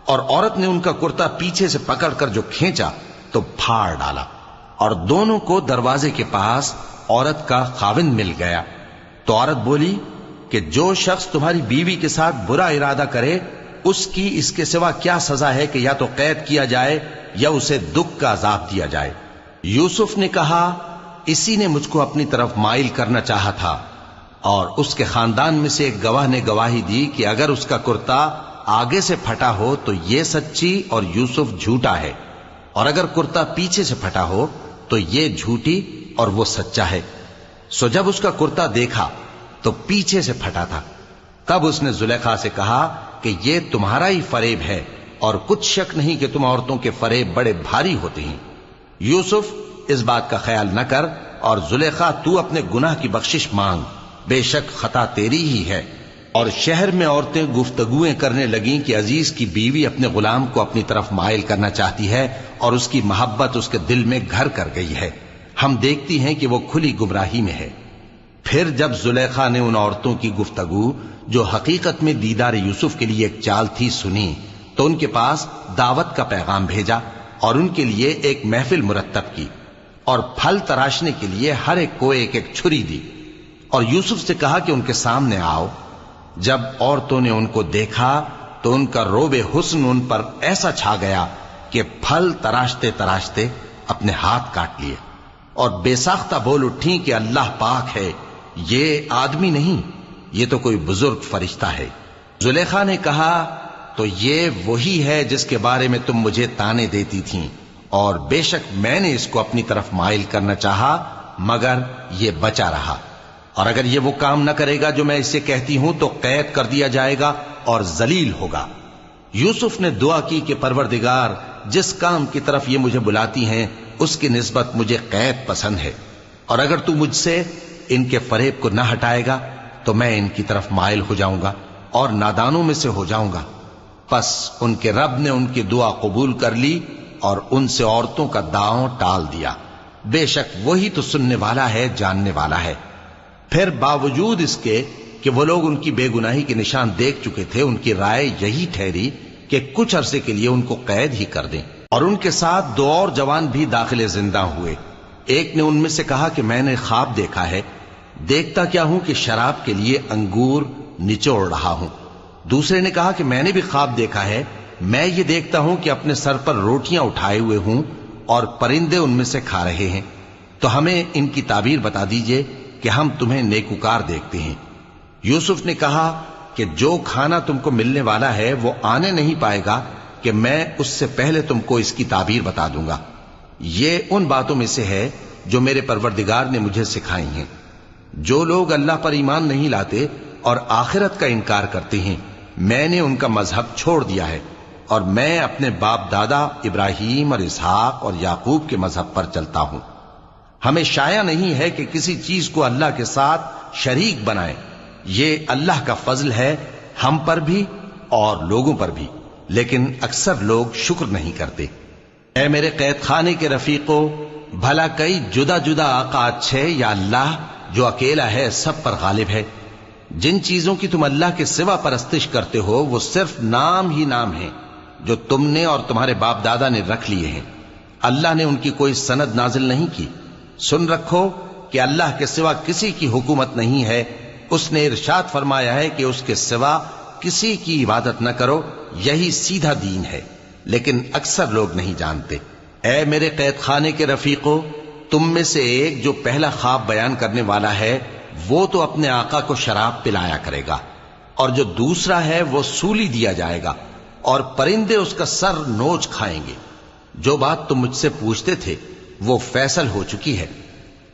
اور عورت نے ان کا کرتا پیچھے سے پکڑ کر جو کھینچا تو پھاڑ ڈالا، اور دونوں کو دروازے کے پاس عورت کا خاوند مل گیا۔ تو عورت بولی کہ جو شخص تمہاری بیوی کے ساتھ برا ارادہ کرے اس کی اس کے سوا کیا سزا ہے کہ یا تو قید کیا جائے یا اسے دکھ کا عذاب دیا جائے۔ یوسف نے کہا اسی نے مجھ کو اپنی طرف مائل کرنا چاہا تھا، اور اس کے خاندان میں سے ایک گواہ نے گواہی دی کہ اگر اس کا کرتا آگے سے پھٹا ہو تو یہ سچی اور یوسف جھوٹا ہے، اور اگر کرتا پیچھے سے پھٹا ہو تو یہ جھوٹی اور وہ سچا ہے۔ سو جب اس کا کرتا دیکھا تو پیچھے سے پھٹا تھا، تب اس نے زلیخا سے کہا کہ یہ تمہارا ہی فریب ہے، اور کچھ شک نہیں کہ تم عورتوں کے فریب بڑے بھاری ہوتے ہیں۔ یوسف اس بات کا خیال نہ کر، اور زلیخا تو اپنے گناہ کی بخشش مانگ، بے شک خطا تیری ہی ہے۔ اور شہر میں عورتیں گفتگویں کرنے لگیں کہ عزیز کی بیوی اپنے غلام کو اپنی طرف مائل کرنا چاہتی ہے، اور اس کی محبت اس کے دل میں گھر کر گئی ہے، ہم دیکھتی ہیں کہ وہ کھلی گمراہی میں ہے۔ پھر جب زلیخا نے ان عورتوں کی گفتگو جو حقیقت میں دیدار یوسف کے لیے ایک چال تھی سنی، تو ان کے پاس دعوت کا پیغام بھیجا اور ان کے لیے ایک محفل مرتب کی، اور پھل تراشنے کے لیے ہر ایک کو ایک ایک چھری دی، اور یوسف سے کہا کہ ان کے سامنے آؤ۔ جب عورتوں نے ان کو دیکھا تو ان کا روب حسن ان پر ایسا چھا گیا کہ پھل تراشتے تراشتے اپنے ہاتھ کاٹ لیے، اور بے ساختہ بول اٹھیں کہ اللہ پاک ہے، یہ آدمی نہیں، یہ تو کوئی بزرگ فرشتہ ہے۔ زلیخا نے کہا تو یہ وہی ہے جس کے بارے میں تم مجھے تانے دیتی تھیں، اور بے شک میں نے اس کو اپنی طرف مائل کرنا چاہا مگر یہ بچا رہا، اور اگر یہ وہ کام نہ کرے گا جو میں اسے کہتی ہوں تو قید کر دیا جائے گا اور ذلیل ہوگا۔ یوسف نے دعا کی کہ پروردگار جس کام کی طرف یہ مجھے بلاتی ہیں اس کی نسبت مجھے قید پسند ہے، اور اگر تو مجھ سے ان کے فریب کو نہ ہٹائے گا تو میں ان کی طرف مائل ہو جاؤں گا اور نادانوں میں سے ہو جاؤں گا۔ پس ان کے رب نے ان کی دعا قبول کر لی اور ان سے عورتوں کا داؤں ٹال دیا، بے شک وہی تو سننے والا ہے، جاننے والا ہے۔ پھر باوجود اس کے کہ وہ لوگ ان کی بے گناہی کے نشان دیکھ چکے تھے، ان کی رائے یہی ٹھہری کہ کچھ عرصے کے لیے ان کو قید ہی کر دیں، اور ان کے ساتھ دو اور جوان بھی داخل زندہ ہوئے۔ ایک نے ان میں سے کہا کہ میں نے خواب دیکھا ہے، دیکھتا کیا ہوں کہ شراب کے لیے انگور نچوڑ رہا ہوں۔ دوسرے نے کہا کہ میں نے بھی خواب دیکھا ہے، میں یہ دیکھتا ہوں کہ اپنے سر پر روٹیاں اٹھائے ہوئے ہوں اور پرندے ان میں سے کھا رہے ہیں، تو ہمیں ان کی تعبیر بتا دیجئے کہ ہم تمہیں نیکوکار دیکھتے ہیں۔ یوسف نے کہا کہ جو کھانا تم کو ملنے والا ہے وہ آنے نہیں پائے گا کہ میں اس سے پہلے تم کو اس کی تعبیر بتا دوں گا۔ یہ ان باتوں میں سے ہے جو میرے پروردگار نے مجھے سکھائی ہیں۔ جو لوگ اللہ پر ایمان نہیں لاتے اور آخرت کا انکار کرتے ہیں، میں نے ان کا مذہب چھوڑ دیا ہے، اور میں اپنے باپ دادا ابراہیم اور اسحاق اور یعقوب کے مذہب پر چلتا ہوں۔ ہمیں شایع نہیں ہے کہ کسی چیز کو اللہ کے ساتھ شریک بنائیں، یہ اللہ کا فضل ہے ہم پر بھی اور لوگوں پر بھی، لیکن اکثر لوگ شکر نہیں کرتے۔ اے میرے قید خانے کے رفیقو، بھلا کئی جدا جدا آقا اچھے یا اللہ جو اکیلا ہے سب پر غالب ہے؟ جن چیزوں کی تم اللہ کے سوا پرستش کرتے ہو وہ صرف نام ہی نام ہیں جو تم نے اور تمہارے باپ دادا نے رکھ لیے ہیں، اللہ نے ان کی کوئی سند نازل نہیں کی۔ سن رکھو کہ اللہ کے سوا کسی کی حکومت نہیں ہے، اس نے ارشاد فرمایا ہے کہ اس کے سوا کسی کی عبادت نہ کرو، یہی سیدھا دین ہے، لیکن اکثر لوگ نہیں جانتے۔ اے میرے قید خانے کے رفیقو، تم میں سے ایک جو پہلا خواب بیان کرنے والا ہے وہ تو اپنے آقا کو شراب پلایا کرے گا، اور جو دوسرا ہے وہ سولی دیا جائے گا، اور پرندے اس کا سر نوچ کھائیں گے۔ جو بات تم مجھ سے پوچھتے تھے وہ فیصل ہو چکی ہے،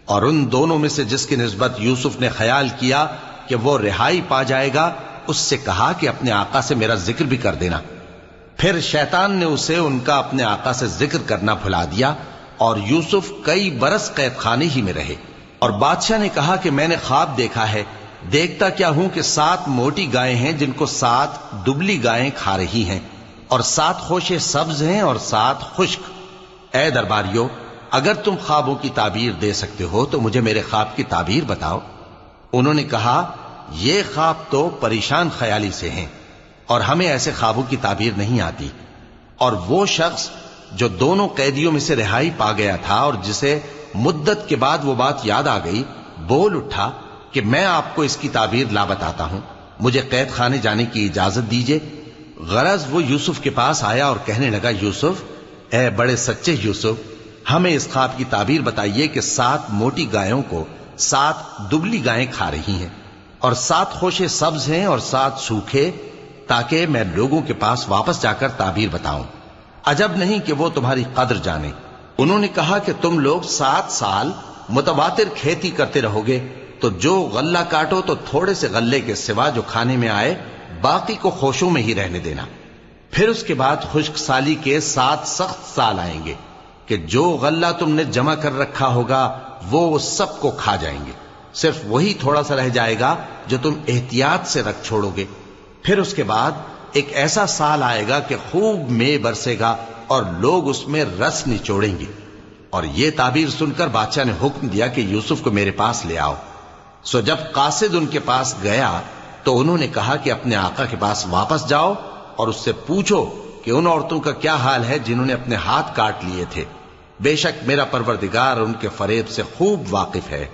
اور ان دونوں میں سے جس کی نسبت یوسف نے خیال کیا کہ وہ رہائی پا جائے گا، اس سے کہا کہ اپنے آقا سے میرا ذکر بھی کر دینا۔ پھر شیطان نے اسے ان کا اپنے آقا سے ذکر کرنا بھلا دیا، اور یوسف کئی برس قید خانے ہی میں رہے۔ اور بادشاہ نے کہا کہ میں نے خواب دیکھا ہے، دیکھتا کیا ہوں کہ 7 موٹی گائیں ہیں جن کو 7 دبلی گائیں کھا رہی ہیں، اور 7 خوشے سبز ہیں اور 7 خشک۔ اے درباریو، اگر تم خوابوں کی تعبیر دے سکتے ہو تو مجھے میرے خواب کی تعبیر بتاؤ۔ انہوں نے کہا، یہ خواب تو پریشان خیالی سے ہیں اور ہمیں ایسے خوابوں کی تعبیر نہیں آتی۔ اور وہ شخص جو دونوں قیدیوں میں سے رہائی پا گیا تھا اور جسے مدت کے بعد وہ بات یاد آ گئی، بول اٹھا کہ میں آپ کو اس کی تعبیر لا بتاتا ہوں، مجھے قید خانے جانے کی اجازت دیجیے۔ غرض وہ یوسف کے پاس آیا اور کہنے لگا، یوسف، اے بڑے سچے یوسف، ہمیں اس خواب کی تعبیر بتائیے کہ 7 موٹی گایوں کو 7 دبلی گائیں کھا رہی ہیں، اور 7 خوشے سبز ہیں اور 7 سوکھے، تاکہ میں لوگوں کے پاس واپس جا کر تعبیر بتاؤں۔ عجب نہیں کہ وہ تمہاری قدر جانے۔ انہوں نے کہا کہ تم لوگ 7 سال متواتر کھیتی کرتے رہو گے، تو جو غلہ کاٹو تو تھوڑے سے غلے کے سوا جو کھانے میں آئے باقی کو خوشوں میں ہی رہنے دینا۔ پھر اس کے بعد خشک سالی کے 7 سخت سال آئیں گے کہ جو غلہ تم نے جمع کر رکھا ہوگا وہ سب کو کھا جائیں گے، صرف وہی تھوڑا سا رہ جائے گا جو تم احتیاط سے رکھ چھوڑو گے۔ پھر اس کے بعد ایک ایسا سال آئے گا کہ خوب مے برسے گا اور لوگ اس میں رس نچوڑیں گے۔ اور یہ تعبیر سن کر بادشاہ نے حکم دیا کہ یوسف کو میرے پاس لے آؤ۔ سو جب قاصد ان کے پاس گیا تو انہوں نے کہا کہ اپنے آقا کے پاس واپس جاؤ اور اس سے پوچھو کہ ان عورتوں کا کیا حال ہے جنہوں نے اپنے ہاتھ کاٹ لیے تھے، بے شک میرا پروردگار ان کے فریب سے خوب واقف ہے۔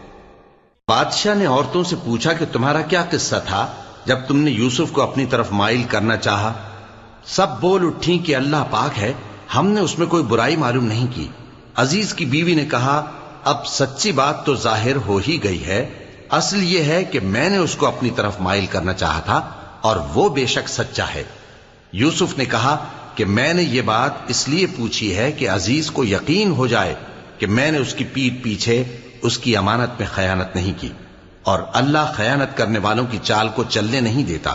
بادشاہ نے عورتوں سے پوچھا کہ تمہارا کیا قصہ تھا جب تم نے یوسف کو اپنی طرف مائل کرنا چاہا؟ سب بول اٹھیں کہ اللہ پاک ہے، ہم نے اس میں کوئی برائی معلوم نہیں کی۔ عزیز کی بیوی نے کہا، اب سچی بات تو ظاہر ہو ہی گئی ہے، اصل یہ ہے کہ میں نے اس کو اپنی طرف مائل کرنا چاہا تھا اور وہ بے شک سچا ہے۔ یوسف نے کہا کہ میں نے یہ بات اس لیے پوچھی ہے کہ عزیز کو یقین ہو جائے کہ میں نے اس کی پیٹھ پیچھے اس کی امانت میں خیانت نہیں کی، اور اللہ خیانت کرنے والوں کی چال کو چلنے نہیں دیتا۔